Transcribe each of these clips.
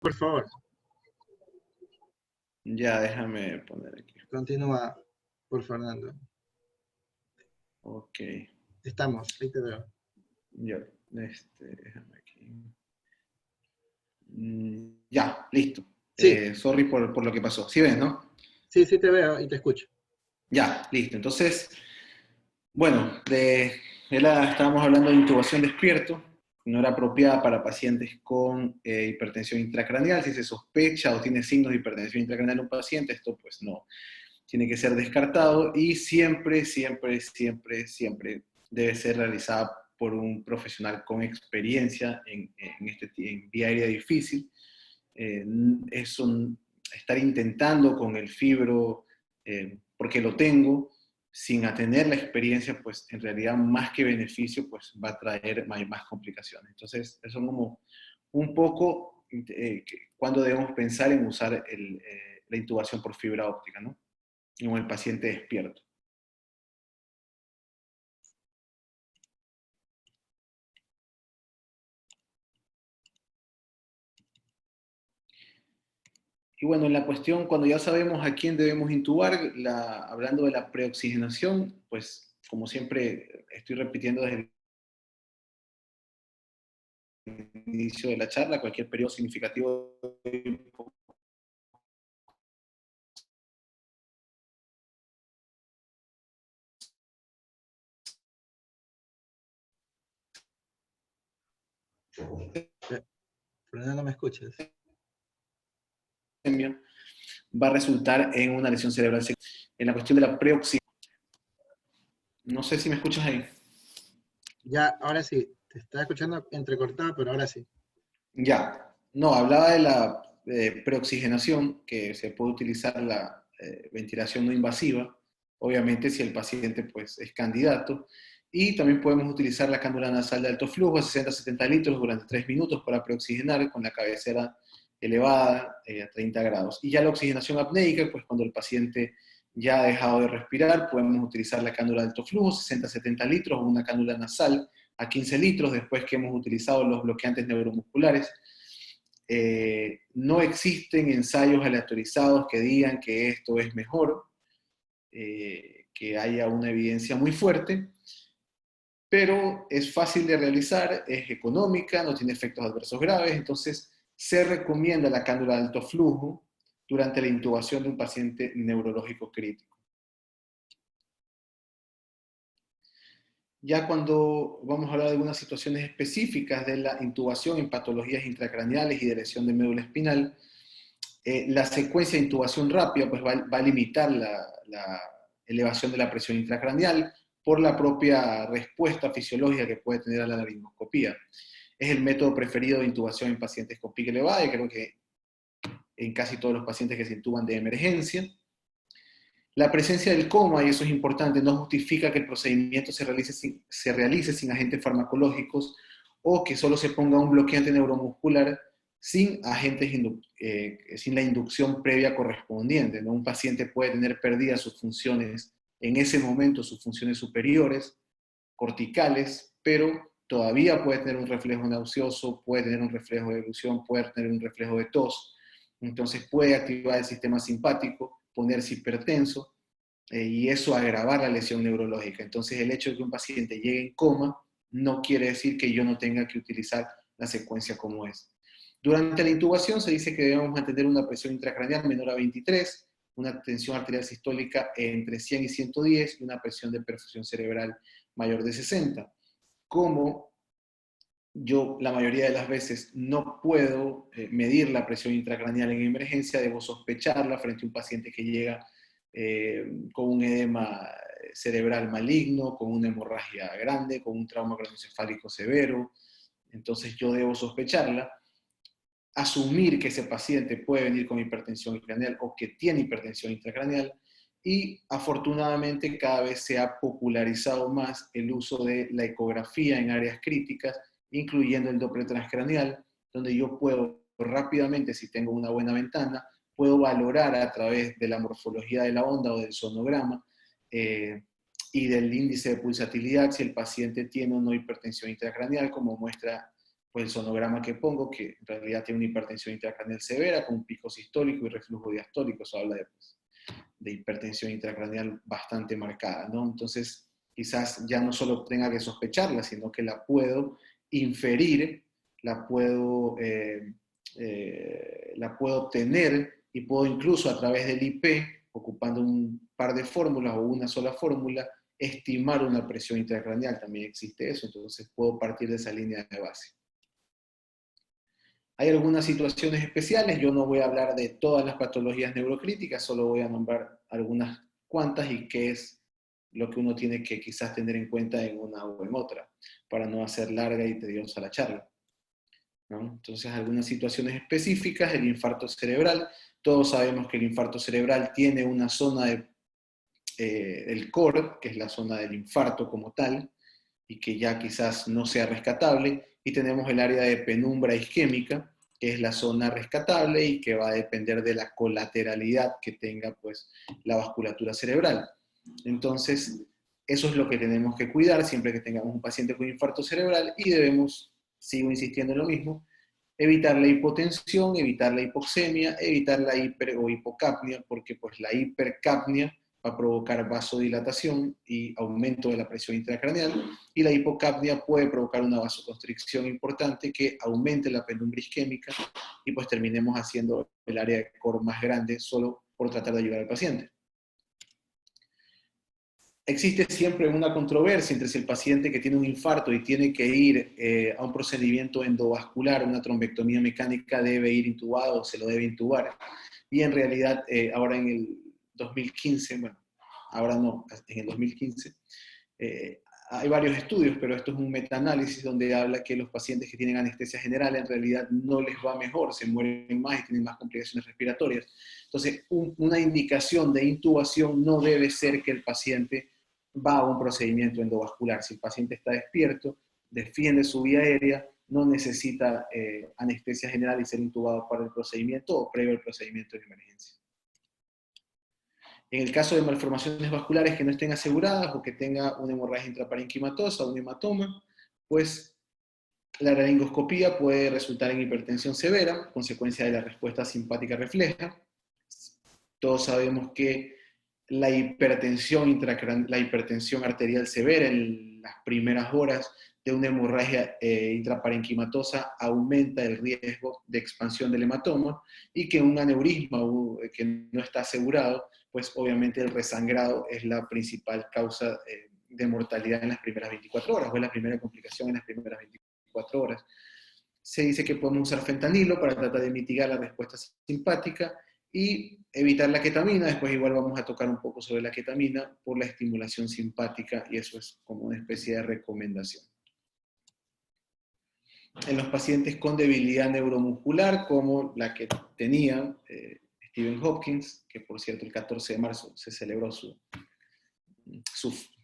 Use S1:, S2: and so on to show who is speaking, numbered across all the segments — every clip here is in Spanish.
S1: Por favor,
S2: Ya, déjame poner aquí.
S1: continúa, por Fernando.
S2: Ok,
S1: Estamos, ahí te veo.
S2: ya, déjame aquí. Ya, listo.
S1: Sí,
S2: Sorry por lo que pasó. ¿Sí ves, no?
S1: sí, sí te veo y te escucho.
S2: Ya, listo. Entonces, bueno, estábamos hablando de intubación despierto. No era apropiada para pacientes con hipertensión intracraneal. Si se sospecha o tiene signos de hipertensión intracraneal en un paciente, esto pues no, tiene que ser descartado y siempre, siempre, siempre, siempre debe ser realizada por un profesional con experiencia en vía aérea difícil. Es estar intentando con el fibro, porque lo tengo, sin tener la experiencia, pues en realidad más que beneficio, pues va a traer más complicaciones. Entonces, eso es como un poco cuando debemos pensar en usar la intubación por fibra óptica, ¿no? En el paciente despierto. Y bueno, en la cuestión, cuando ya sabemos a quién debemos intubar, hablando de la preoxigenación, pues como siempre estoy repitiendo desde el inicio de la charla, cualquier periodo significativo de
S1: Eh, Fernando, ¿me escuchas?
S2: hipoxemia va a resultar en una lesión cerebral. En la cuestión de la preoxigenación, no sé si me escuchas ahí.
S1: Ya, ahora sí, te estaba escuchando entrecortado, pero ahora sí.
S2: Ya, no, hablaba de la preoxigenación, que se puede utilizar la ventilación no invasiva, obviamente si el paciente pues, es candidato, y también podemos utilizar la cánula nasal de alto flujo a 60-70 litros durante 3 minutos para preoxigenar con la cabecera elevada a 30 grados. Y ya la oxigenación apneica, pues cuando el paciente ya ha dejado de respirar, podemos utilizar la cánula de alto flujo, 60-70 litros, o una cánula nasal a 15 litros después que hemos utilizado los bloqueantes neuromusculares. No existen ensayos aleatorizados que digan que esto es mejor, que haya una evidencia muy fuerte, pero es fácil de realizar, es económica, no tiene efectos adversos graves, entonces se recomienda la cánula de alto flujo durante la intubación de un paciente neurológico crítico. Ya cuando vamos a hablar de algunas situaciones específicas de la intubación en patologías intracraneales y de lesión de médula espinal, la secuencia de intubación rápida pues va a limitar la elevación de la presión intracraneal por la propia respuesta fisiológica que puede tener a la laringoscopía. Es el método preferido de intubación en pacientes con PIC elevada y creo que en casi todos los pacientes que se intuban de emergencia. La presencia del coma, y eso es importante, no justifica que el procedimiento se realice sin agentes farmacológicos o que solo se ponga un bloqueante neuromuscular sin sin la inducción previa correspondiente, ¿no? Un paciente puede tener perdidas sus funciones en ese momento, sus funciones superiores, corticales, pero todavía puede tener un reflejo nauseoso, puede tener un reflejo de elusión, puede tener un reflejo de tos. Entonces puede activar el sistema simpático, ponerse hipertenso y eso agravar la lesión neurológica. Entonces el hecho de que un paciente llegue en coma no quiere decir que yo no tenga que utilizar la secuencia como es. Durante la intubación se dice que debemos mantener una presión intracraneal menor a 23, una tensión arterial sistólica entre 100 y 110 y una presión de perfusión cerebral mayor de 60. Como yo la mayoría de las veces no puedo medir la presión intracraneal en emergencia, debo sospecharla frente a un paciente que llega con un edema cerebral maligno, con una hemorragia grande, con un trauma craneoencefálico severo. Entonces yo debo sospecharla, asumir que ese paciente puede venir con hipertensión intracraneal o que tiene hipertensión intracraneal, y afortunadamente cada vez se ha popularizado más el uso de la ecografía en áreas críticas, incluyendo el Doppler transcraneal, donde yo puedo rápidamente, si tengo una buena ventana, puedo valorar a través de la morfología de la onda o del sonograma y del índice de pulsatilidad si el paciente tiene o no hipertensión intracraneal, como muestra pues el sonograma que pongo, que en realidad tiene una hipertensión intracraneal severa, con un pico sistólico y reflujo diastólico. Eso habla de hipertensión intracraneal bastante marcada, ¿no? Entonces, quizás ya no solo tenga que sospecharla, sino que la puedo inferir, la puedo obtener y puedo incluso a través del IP, ocupando un par de fórmulas o una sola fórmula, estimar una presión intracraneal. También existe eso, entonces puedo partir de esa línea de base. Hay algunas situaciones especiales, yo no voy a hablar de todas las patologías neurocríticas, solo voy a nombrar algunas cuantas y qué es lo que uno tiene que quizás tener en cuenta en una o en otra, para no hacer larga y tediosa la charla, ¿no? Entonces, algunas situaciones específicas, el infarto cerebral. Todos sabemos que el infarto cerebral tiene una zona del core, que es la zona del infarto como tal, y que ya quizás no sea rescatable, y tenemos el área de penumbra isquémica, que es la zona rescatable y que va a depender de la colateralidad que tenga pues la vasculatura cerebral. Entonces, eso es lo que tenemos que cuidar siempre que tengamos un paciente con infarto cerebral, y debemos, sigo insistiendo en lo mismo, evitar la hipotensión, evitar la hipoxemia, evitar la hiper o hipocapnia, porque pues la hipercapnia va a provocar vasodilatación y aumento de la presión intracraneal, y la hipocapnia puede provocar una vasoconstricción importante que aumente la penumbra isquémica y pues terminemos haciendo el área de core más grande solo por tratar de ayudar al paciente. Existe siempre una controversia entre si el paciente que tiene un infarto y tiene que ir a un procedimiento endovascular, una trombectomía mecánica, debe ir intubado o se lo debe intubar. Y en realidad, ahora en el 2015, bueno, ahora no, en el 2015, hay varios estudios, pero esto es un metaanálisis donde habla que los pacientes que tienen anestesia general en realidad no les va mejor, se mueren más y tienen más complicaciones respiratorias. Entonces, una indicación de intubación no debe ser que el paciente va a un procedimiento endovascular. Si el paciente está despierto, defiende su vía aérea, no necesita anestesia general y ser intubado para el procedimiento o previo al procedimiento de emergencia. En el caso de malformaciones vasculares que no estén aseguradas o que tenga una hemorragia intraparenquimatosa o un hematoma, pues la laringoscopía puede resultar en hipertensión severa, consecuencia de la respuesta simpática refleja. Todos sabemos que la hipertensión arterial severa en las primeras horas de una hemorragia intraparenquimatosa aumenta el riesgo de expansión del hematoma, y que un aneurisma que no está asegurado, pues obviamente el resangrado es la principal causa de mortalidad en las primeras 24 horas, o es la primera complicación en las primeras 24 horas. Se dice que podemos usar fentanilo para tratar de mitigar la respuesta simpática y evitar la ketamina. Después igual vamos a tocar un poco sobre la ketamina por la estimulación simpática, y eso es como una especie de recomendación. En los pacientes con debilidad neuromuscular, como la que tenía Stephen Hopkins, que por cierto el 14 de marzo se celebró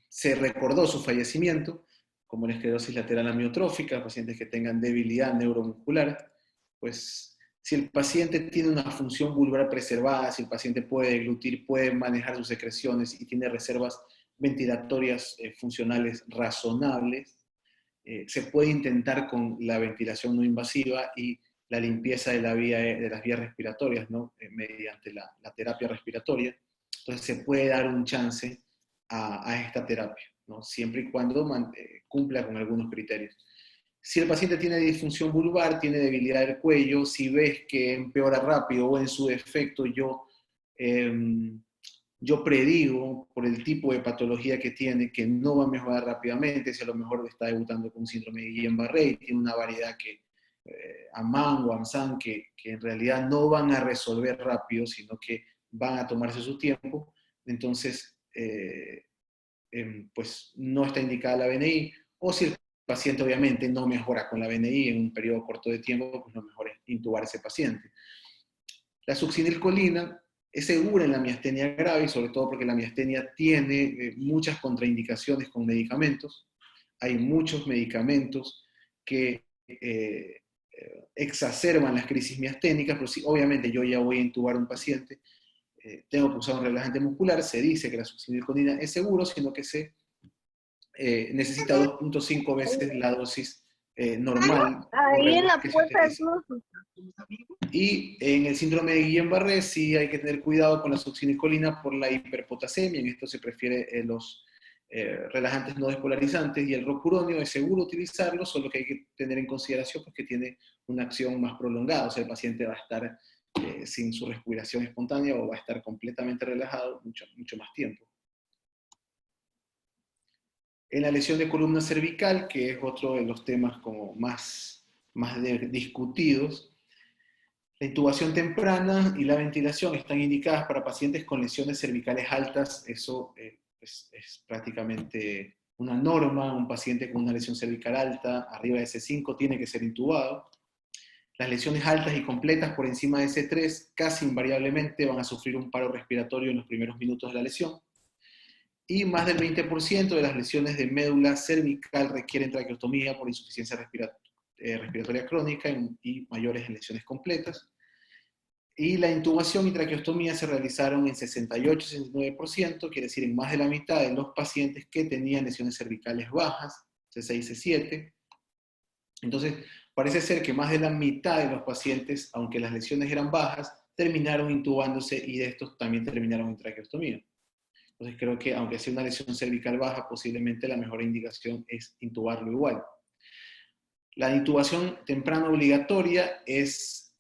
S2: se recordó su fallecimiento, como la esclerosis lateral amiotrófica, pacientes que tengan debilidad neuromuscular, pues si el paciente tiene una función vulvar preservada, si el paciente puede deglutir, puede manejar sus secreciones y tiene reservas ventilatorias funcionales razonables, se puede intentar con la ventilación no invasiva y la limpieza de las vías respiratorias, ¿no? Mediante la terapia respiratoria. Entonces se puede dar un chance a esta terapia, ¿no? Siempre y cuando cumpla con algunos criterios. Si el paciente tiene disfunción vulvar, tiene debilidad del cuello, si ves que empeora rápido o en su defecto yo predigo por el tipo de patología que tiene que no va a mejorar rápidamente, si a lo mejor está debutando con un síndrome de Guillain-Barré y tiene una variedad AMAN o AMSAN que en realidad no van a resolver rápido, sino que van a tomarse su tiempo, entonces pues no está indicada la BNI, o si el paciente obviamente no mejora con la BNI en un periodo corto de tiempo, pues lo mejor es intubar a ese paciente. La succinilcolina es segura en la miastenia grave, sobre todo porque la miastenia tiene muchas contraindicaciones con medicamentos. Hay muchos medicamentos que exacerban las crisis miasténicas, pero si obviamente yo ya voy a intubar a un paciente, tengo que usar un relajante muscular, se dice que la succinilcolina es seguro, sino que se necesita 2.5 veces la dosis normal o
S3: Ahí en
S2: regular
S3: la
S2: que se
S3: puerta del
S2: utiliza.
S3: closet.
S2: Y en el síndrome de Guillain-Barré sí hay que tener cuidado con la succinilcolina por la hiperpotasemia. En esto se prefiere los relajantes no despolarizantes, y el rocuronio es seguro utilizarlo, solo que hay que tener en consideración pues, que tiene una acción más prolongada. O sea, el paciente va a estar sin su respiración espontánea o va a estar completamente relajado mucho más tiempo. En la lesión de columna cervical, que es otro de los temas como más discutidos, la intubación temprana y la ventilación están indicadas para pacientes con lesiones cervicales altas. Eso es prácticamente una norma. Un paciente con una lesión cervical alta, arriba de S5, tiene que ser intubado. Las lesiones altas y completas por encima de S3 casi invariablemente van a sufrir un paro respiratorio en los primeros minutos de la lesión. Y más del 20% de las lesiones de médula cervical requieren traqueostomía por insuficiencia respiratoria crónica y mayores en lesiones completas. Y la intubación y traqueostomía se realizaron en 68-69%, quiere decir en más de la mitad de los pacientes que tenían lesiones cervicales bajas, C6, C7. Entonces, parece ser que más de la mitad de los pacientes, aunque las lesiones eran bajas, terminaron intubándose, y de estos también terminaron en traqueostomía. Entonces creo que aunque sea una lesión cervical baja, posiblemente la mejor indicación es intubarlo igual. La intubación temprana obligatoria es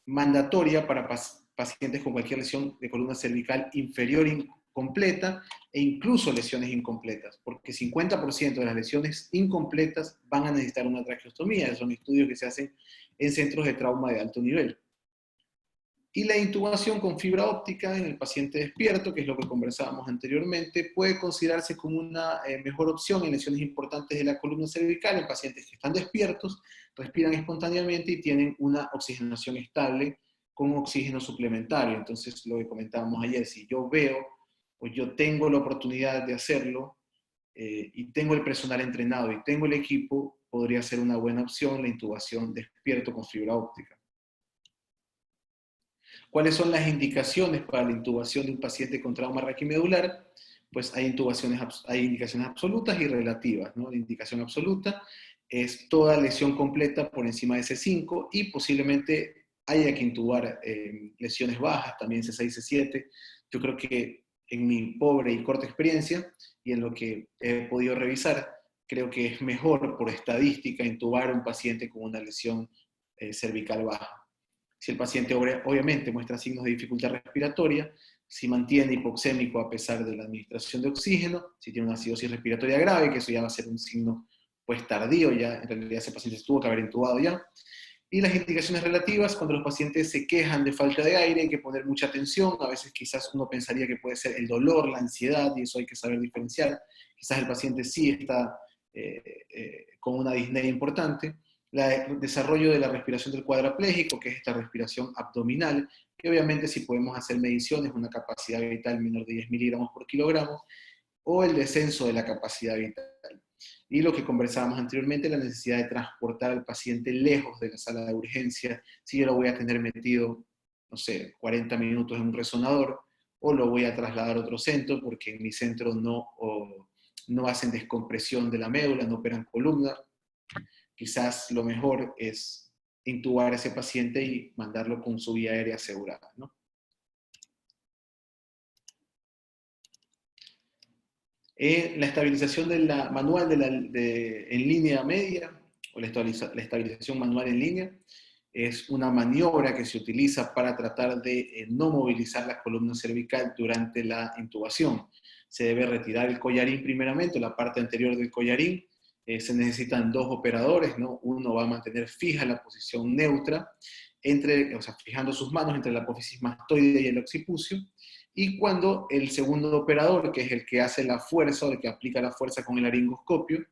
S2: mandatoria para pacientes con cualquier lesión de columna cervical inferior incompleta e incluso lesiones incompletas, porque 50% de las lesiones incompletas van a necesitar una traqueostomía. Esos son estudios que se hacen en centros de trauma de alto nivel. Y la intubación con fibra óptica en el paciente despierto, que es lo que conversábamos anteriormente, puede considerarse como una mejor opción en lesiones importantes de la columna cervical, en pacientes que están despiertos, respiran espontáneamente y tienen una oxigenación estable con oxígeno suplementario. Entonces, lo que comentábamos ayer, si yo veo o yo tengo la oportunidad de hacerlo y tengo el personal entrenado y tengo el equipo, podría ser una buena opción la intubación despierto con fibra óptica. ¿Cuáles son las indicaciones para la intubación de un paciente con trauma raquimedular? Pues hay indicaciones absolutas y relativas, ¿no? La indicación absoluta es toda lesión completa por encima de C5, y posiblemente haya que intubar lesiones bajas, también C6, C7. Yo creo que en mi pobre y corta experiencia, y en lo que he podido revisar, creo que es mejor por estadística intubar a un paciente con una lesión cervical baja. Si el paciente obviamente muestra signos de dificultad respiratoria, si mantiene hipoxémico a pesar de la administración de oxígeno, si tiene una acidosis respiratoria grave, que eso ya va a ser un signo pues tardío, ya en realidad ese paciente tuvo que haber intubado ya. Y las indicaciones relativas, cuando los pacientes se quejan de falta de aire, hay que poner mucha atención. A veces quizás uno pensaría que puede ser el dolor, la ansiedad, y eso hay que saber diferenciar. Quizás el paciente sí está con una disnea importante. El desarrollo de la respiración del cuadraplégico, que es esta respiración abdominal, que obviamente si podemos hacer mediciones, una capacidad vital menor de 10 miligramos por kilogramo, o el descenso de la capacidad vital. Y lo que conversábamos anteriormente, la necesidad de transportar al paciente lejos de la sala de urgencia. Si yo lo voy a tener metido, no sé, 40 minutos en un resonador, o lo voy a trasladar a otro centro, porque en mi centro no hacen descompresión de la médula, no operan columna. Quizás lo mejor es intubar a ese paciente y mandarlo con su vía aérea asegurada, ¿no? La estabilización de la manual en línea media, o la estabilización manual en línea, es una maniobra que se utiliza para tratar de no movilizar la columna cervical durante la intubación. Se debe retirar el collarín primeramente, la parte anterior del collarín. Se necesitan dos operadores, ¿no? Uno va a mantener fija la posición neutra, fijando sus manos entre la apófisis mastoide y el occipucio. Y cuando el segundo operador, que es el que hace la fuerza, o el que aplica la fuerza con el laringoscopio,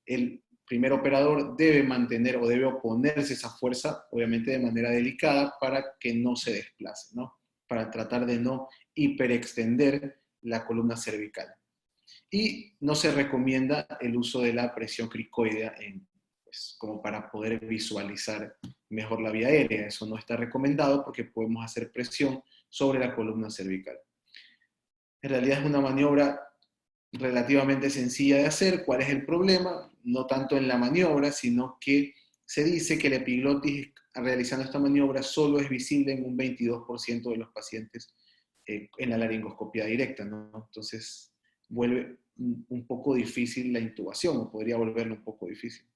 S2: el primer operador debe mantener o debe oponerse a esa fuerza, obviamente de manera delicada, para que no se desplace, ¿no? Para tratar de no hiperextender la columna cervical. Y no se recomienda el uso de la presión cricoidea pues, como para poder visualizar mejor la vía aérea. Eso no está recomendado porque podemos hacer presión sobre la columna cervical. En realidad es una maniobra relativamente sencilla de hacer. ¿Cuál es el problema? No tanto en la maniobra, sino que se dice que la epiglotis realizando esta maniobra solo es visible en un 22% de los pacientes en la laringoscopia directa, ¿no? Entonces vuelve un poco difícil la intubación, o podría volverlo un poco difícil.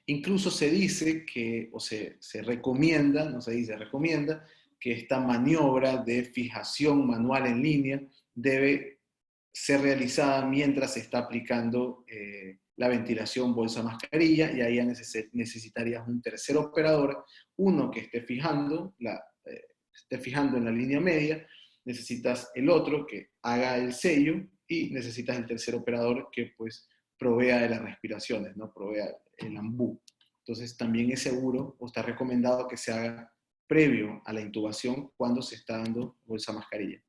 S2: Incluso se dice que, o se recomienda, no se dice, recomienda, que esta maniobra de fijación manual en línea debe ser realizada mientras se está aplicando la ventilación bolsa-mascarilla, y ahí ya necesitarías un tercer operador, uno que esté fijando en la línea media, necesitas el otro que haga el sello, y necesitas el tercer operador que pues provea de las respiraciones, ¿no? Provea el ambú. Entonces también es seguro o está recomendado que se haga previo a la intubación cuando se está dando bolsa-mascarilla.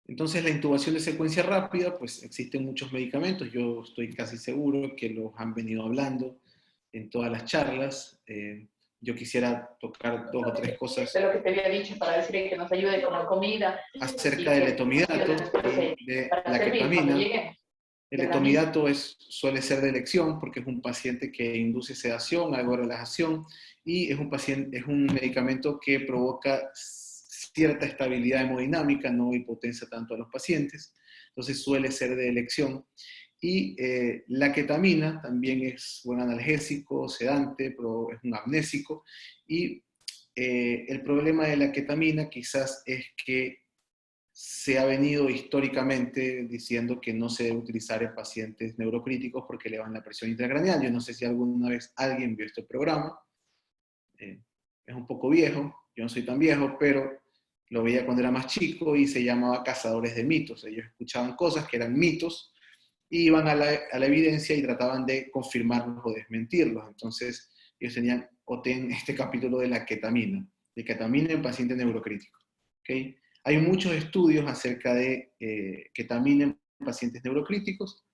S2: Entonces, la intubación de secuencia rápida, pues existen muchos medicamentos. Yo estoy casi seguro que los han venido hablando en todas las charlas. Yo quisiera tocar dos o tres cosas.
S3: De lo que te había dicho para decir que nos ayude con la comida.
S2: Acerca del etomidato y de la ketamina. El etomidato suele ser de elección porque es un paciente que induce sedación, algo de relajación, y es un medicamento que provoca cierta estabilidad hemodinámica, no hipotensa tanto a los pacientes, entonces suele ser de elección. Y la ketamina también es buen analgésico, sedante, pero es un amnésico, y el problema de la ketamina quizás es que se ha venido históricamente diciendo que no se debe utilizar en pacientes neurocríticos porque elevan la presión intracraneal. Yo no sé si alguna vez alguien vio este programa, es un poco viejo, yo no soy tan viejo, pero lo veía cuando era más chico y se llamaba Cazadores de Mitos. Ellos escuchaban cosas que eran mitos, y iban a la evidencia y trataban de confirmarlos o desmentirlos. Entonces ellos tienen este capítulo de la ketamina en pacientes neurocríticos. ¿Okay? Hay muchos estudios acerca de ketamina en pacientes neurocríticos.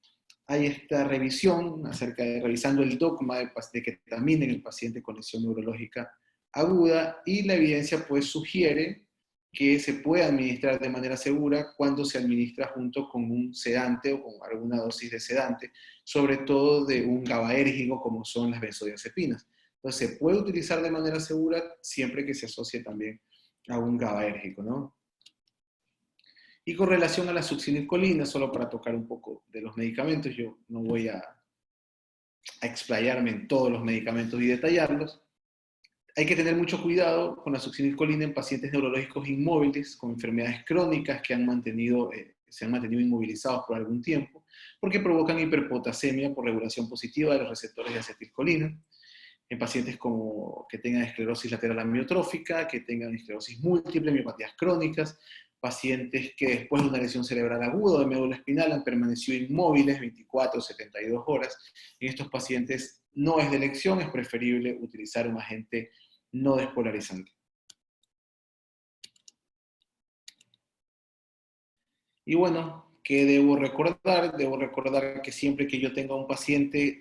S2: Hay esta revisión acerca de revisando el dogma de ketamina en el paciente con lesión neurológica aguda, y la evidencia pues sugiere que se puede administrar de manera segura cuando se administra junto con un sedante o con alguna dosis de sedante, sobre todo de un GABAérgico como son las benzodiazepinas. Entonces se puede utilizar de manera segura siempre que se asocie también a un GABAérgico, ¿no? Y con relación a la succinilcolina, solo para tocar un poco de los medicamentos, yo no voy a explayarme en todos los medicamentos y detallarlos. Hay que tener mucho cuidado con la succinilcolina en pacientes neurológicos inmóviles, con enfermedades crónicas que se han mantenido inmovilizados por algún tiempo, porque provocan hiperpotasemia por regulación positiva de los receptores de acetilcolina. En pacientes que tengan esclerosis lateral amiotrófica, que tengan esclerosis múltiple, miopatías crónicas, pacientes que después de una lesión cerebral aguda de médula espinal han permanecido inmóviles 24 o 72 horas. En estos pacientes no es de elección, es preferible utilizar un agente no despolarizante. Y bueno, ¿qué debo recordar? Debo recordar que siempre que yo tenga un paciente,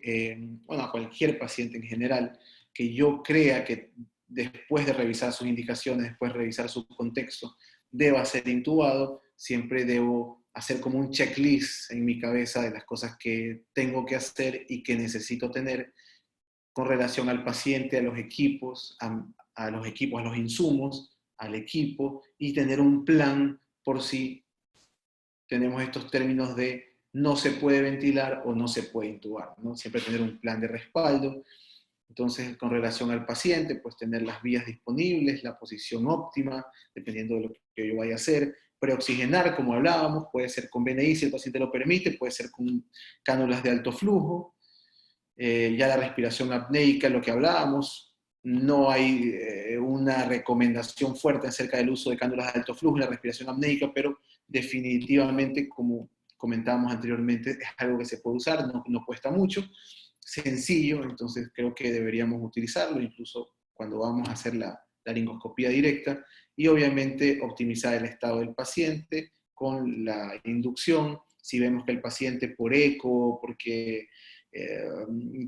S2: a cualquier paciente en general, que yo crea que después de revisar sus indicaciones, después de revisar su contexto, deba ser intubado, siempre debo hacer como un checklist en mi cabeza de las cosas que tengo que hacer y que necesito tener con relación al paciente, a los equipos, a los insumos, al equipo, y tener un plan por si tenemos estos términos de no se puede ventilar o no se puede intubar, ¿no? Siempre tener un plan de respaldo. Entonces, con relación al paciente, pues tener las vías disponibles, la posición óptima, dependiendo de lo que yo vaya a hacer. Preoxigenar, como hablábamos, puede ser con BNI si el paciente lo permite, puede ser con cánulas de alto flujo. Ya la respiración apneica, lo que hablábamos, no hay una recomendación fuerte acerca del uso de cánulas de alto flujo en la respiración apneica, pero definitivamente, como comentábamos anteriormente, es algo que se puede usar, no cuesta mucho, sencillo, entonces creo que deberíamos utilizarlo, incluso cuando vamos a hacer la laringoscopía directa, y obviamente optimizar el estado del paciente con la inducción. Si vemos que el paciente por eco, porque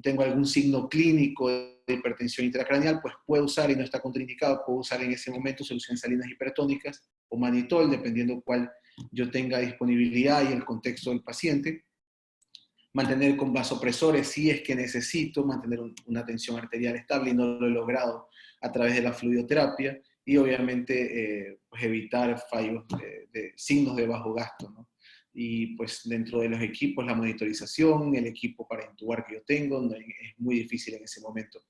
S2: tengo algún signo clínico de hipertensión intracraneal, pues puede usar, y no está contraindicado, puede usar en ese momento soluciones salinas hipertónicas o manitol, dependiendo cuál yo tenga disponibilidad y el contexto del paciente. Mantener con vasopresores si es que necesito, mantener una tensión arterial estable y no lo he logrado a través de la fluidoterapia, y obviamente pues evitar fallos de signos de bajo gasto, ¿no? Y pues dentro de los equipos, la monitorización, el equipo para intubar que yo tengo, no, es muy difícil en ese momento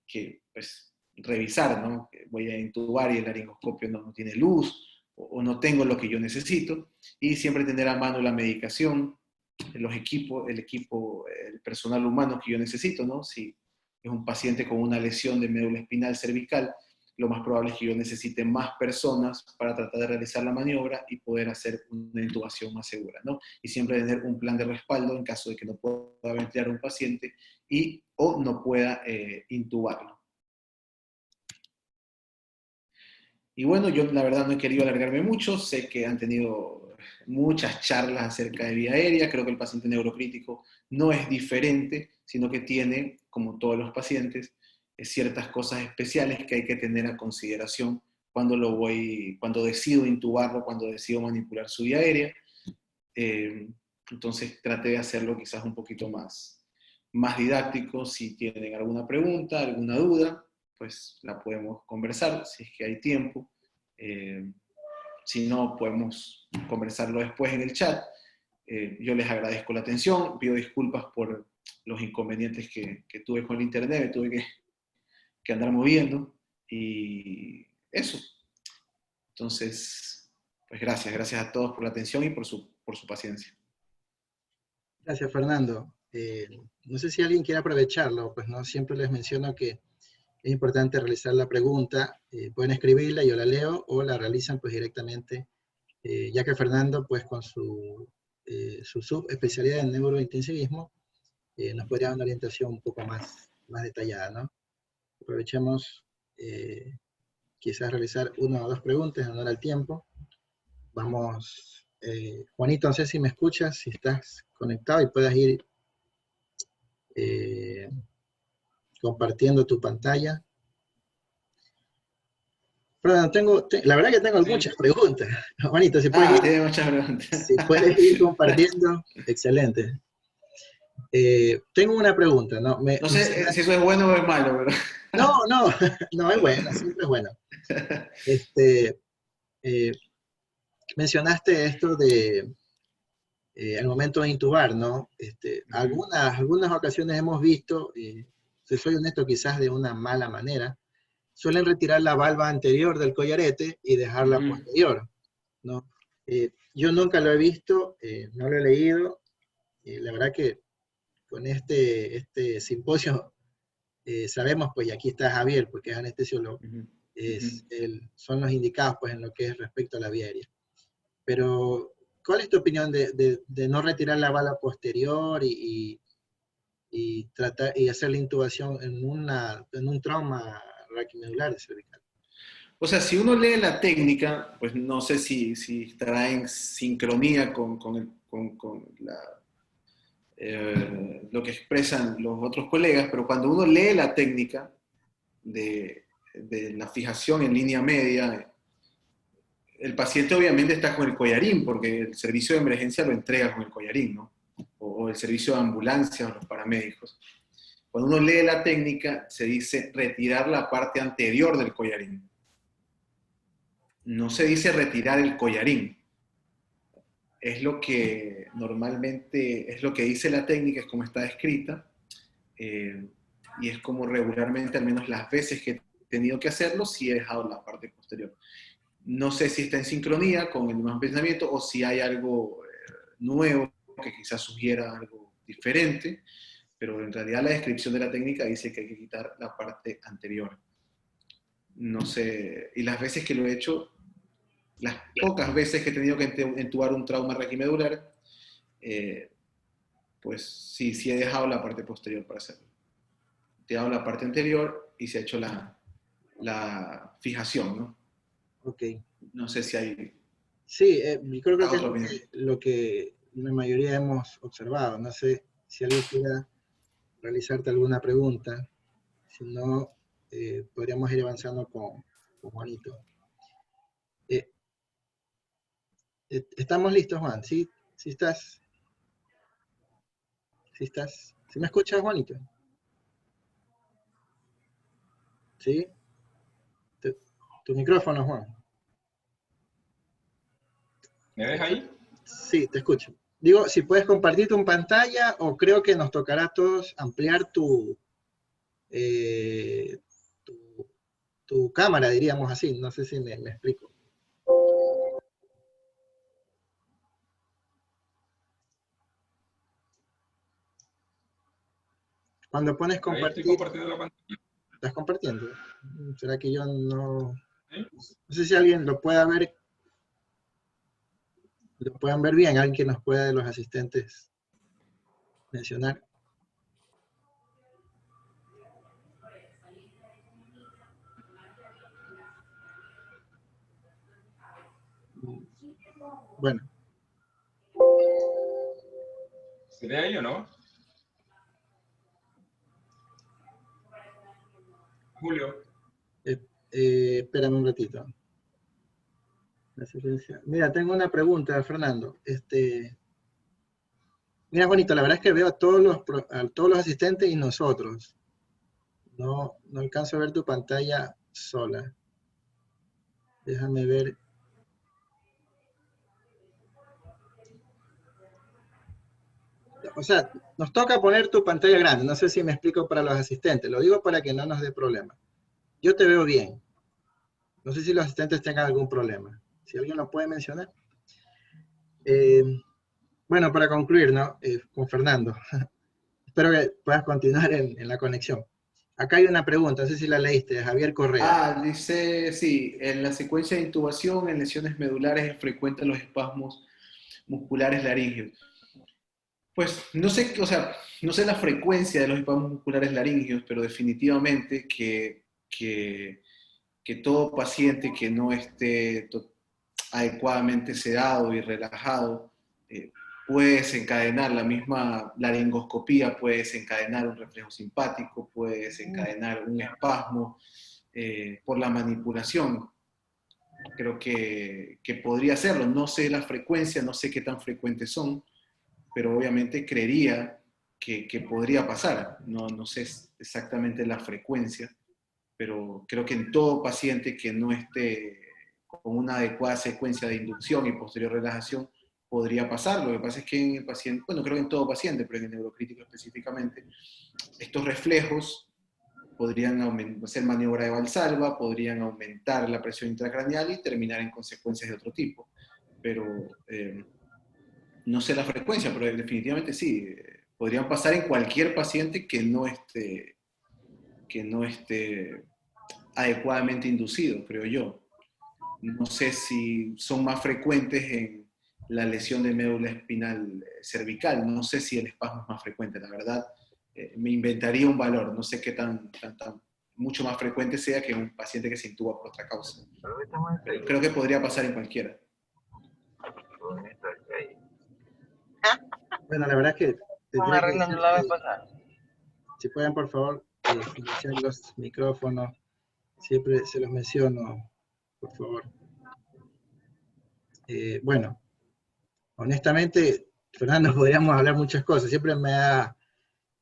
S2: que pues revisar, ¿no? Voy a intubar y el laringoscopio no tiene luz, o no tengo lo que yo necesito, y siempre tener a mano la medicación, los equipos, el personal humano que yo necesito, ¿no? Si es un paciente con una lesión de médula espinal cervical, lo más probable es que yo necesite más personas para tratar de realizar la maniobra y poder hacer una intubación más segura, ¿no? Y siempre tener un plan de respaldo en caso de que no pueda ventilar a un paciente o no pueda intubarlo. Y bueno, yo la verdad no he querido alargarme mucho, sé que han tenido muchas charlas acerca de vía aérea, creo que el paciente neurocrítico no es diferente, sino que tiene, como todos los pacientes, ciertas cosas especiales que hay que tener a consideración cuando decido intubarlo, cuando decido manipular su vía aérea. Entonces traté de hacerlo quizás un poquito más didáctico. Si tienen alguna pregunta, alguna duda, pues la podemos conversar, si es que hay tiempo. Si no, podemos conversarlo después en el chat. Yo les agradezco la atención, pido disculpas por los inconvenientes que tuve con el internet, tuve que andar moviendo, y eso. Entonces, pues gracias a todos por la atención y por su paciencia.
S1: Gracias, Fernando. No sé si alguien quiere aprovecharlo, pues no siempre les menciono que es importante realizar la pregunta. Pueden escribirla, yo la leo, o la realizan pues directamente, ya que Fernando pues con su subespecialidad en neurointensivismo nos podría dar una orientación un poco más detallada, ¿no? Aprovechemos quizás realizar una o dos preguntas en honor al tiempo. Vamos, Juanito, no sé si me escuchas, si estás conectado y puedas ir eh, compartiendo tu pantalla. Pero la verdad que tengo muchas preguntas. Juanito,
S2: Tiene muchas preguntas.
S1: si puedes ir compartiendo, excelente. Tengo una pregunta, ¿no?
S2: No sé si eso es bueno o es malo, pero...
S1: No, es bueno, siempre es bueno. Mencionaste esto de al momento de intubar, ¿no? Algunas ocasiones hemos visto, si soy honesto, quizás de una mala manera, suelen retirar la valva anterior del collarete y dejarla posterior, ¿no? Yo nunca lo he visto, no lo he leído, la verdad que con este simposio sabemos, pues, y aquí está Javier, porque es anestesiólogo, son los indicados, pues, en lo que es respecto a la vía aérea. Pero, ¿cuál es tu opinión de no retirar la bala posterior y tratar y hacer la intubación en un trauma raquimedular cervical?
S2: O sea, si uno lee la técnica, pues no sé si estará en sincronía con lo que expresan los otros colegas, pero cuando uno lee la técnica de la fijación en línea media, el paciente obviamente está con el collarín, porque el servicio de emergencia lo entrega con el collarín, ¿no? O el servicio de ambulancia o los paramédicos. Cuando uno lee la técnica, se dice retirar la parte anterior del collarín. No se dice retirar el collarín. Es lo que normalmente, es lo que dice la técnica, es como está escrita, y es como regularmente, al menos las veces que he tenido que hacerlo, sí he dejado la parte posterior. No sé si está en sincronía con el mismo pensamiento o si hay algo nuevo que quizás sugiera algo diferente, pero en realidad la descripción de la técnica dice que hay que quitar la parte anterior. No sé, y las veces que lo he hecho, las pocas veces que he tenido que entubar un trauma raquimedular, pues sí he dejado la parte posterior para hacerlo. He dejado la parte anterior y se ha hecho la fijación, ¿no?
S1: Ok.
S2: No sé si hay...
S1: Sí, creo que es lo que la mayoría hemos observado. No sé si alguien quiera realizarte alguna pregunta. Si no, podríamos ir avanzando con Juanito. ¿Estamos listos, Juan? ¿Sí? ¿Sí estás? ¿Sí estás? ¿Sí me escuchas, Juanito? ¿Sí? Tu micrófono, Juan.
S4: ¿Me ves ahí?
S1: Sí, te escucho. Digo, si puedes compartir tu pantalla o creo que nos tocará a todos ampliar eh, tu, tu cámara, diríamos así. No sé si me explico. Cuando pones
S4: Ahí estoy
S1: compartir,
S4: compartiendo la pantalla.
S1: ¿estás compartiendo? ¿Será que yo no?
S4: ¿Sí?
S1: No sé si alguien lo pueda ver, lo puedan ver bien, alguien que nos pueda de los asistentes mencionar. Bueno,
S4: ¿Se ve ahí o no? Julio.
S1: espérame un ratito. Mira, tengo una pregunta, Fernando. Mira, bonito, la verdad es que veo a todos los asistentes y nosotros. No alcanzo a ver tu pantalla sola. Déjame ver. O sea, nos toca poner tu pantalla grande. No sé si me explico para los asistentes. Lo digo para que no nos dé problema. Yo te veo bien. No sé si los asistentes tengan algún problema. Si alguien lo puede mencionar. Eh, bueno, para concluir, ¿no? Con Fernando. Espero que puedas continuar en la conexión. Acá hay una pregunta, no sé si la leíste, de Javier Correa.
S2: Dice, sí, en la secuencia de intubación en lesiones medulares es frecuente los espasmos musculares laringeos. Pues no sé, o sea, no sé la frecuencia de los espasmos musculares laringeos, pero definitivamente que todo paciente que no esté adecuadamente sedado y relajado puede desencadenar la misma laringoscopía, puede desencadenar un reflejo simpático, puede desencadenar un espasmo por la manipulación. Creo que podría hacerlo. No sé la frecuencia, no sé qué tan frecuentes son, pero obviamente creería que podría pasar. No sé exactamente la frecuencia, pero creo que en todo paciente que no esté con una adecuada secuencia de inducción y posterior relajación, podría pasar. Lo que pasa es que en el paciente, bueno, creo que en todo paciente, pero en el neurocrítico específicamente, estos reflejos podrían hacer maniobra de Valsalva, podrían aumentar la presión intracraneal y terminar en consecuencias de otro tipo. Pero no sé la frecuencia, pero definitivamente sí. Podrían pasar en cualquier paciente que no esté adecuadamente inducido, creo yo. No sé si son más frecuentes en la lesión de médula espinal cervical, no sé si el espasmo es más frecuente, la verdad. Me inventaría un valor, no sé qué tan mucho más frecuente sea que un paciente que se intuba por otra causa. Pero creo que podría pasar en cualquiera.
S1: Bueno, la verdad es que
S5: Estamos
S1: tendría que decir
S5: arreglando la vez
S1: que,
S5: pasada.
S1: si pueden, por favor, silenciar los micrófonos. Siempre se los menciono, por favor. Bueno, honestamente, Fernando, podríamos hablar muchas cosas. Siempre me da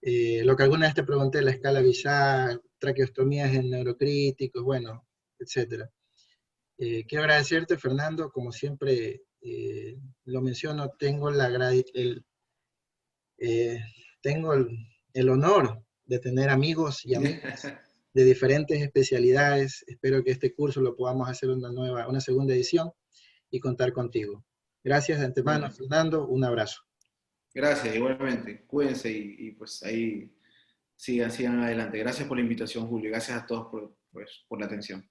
S1: lo que alguna vez te pregunté, la escala Villar, traqueostomías en neurocríticos, bueno, etcétera. Quiero agradecerte, Fernando, como siempre lo menciono, eh, tengo el honor de tener amigos y amigas de diferentes especialidades. Espero que este curso lo podamos hacer una segunda edición y contar contigo. Gracias de antemano,
S2: Bueno,
S1: Fernando, un abrazo.
S2: gracias, igualmente. Cuídense y pues ahí sigan adelante. Gracias por la invitación, Julio. Gracias a todos por la atención.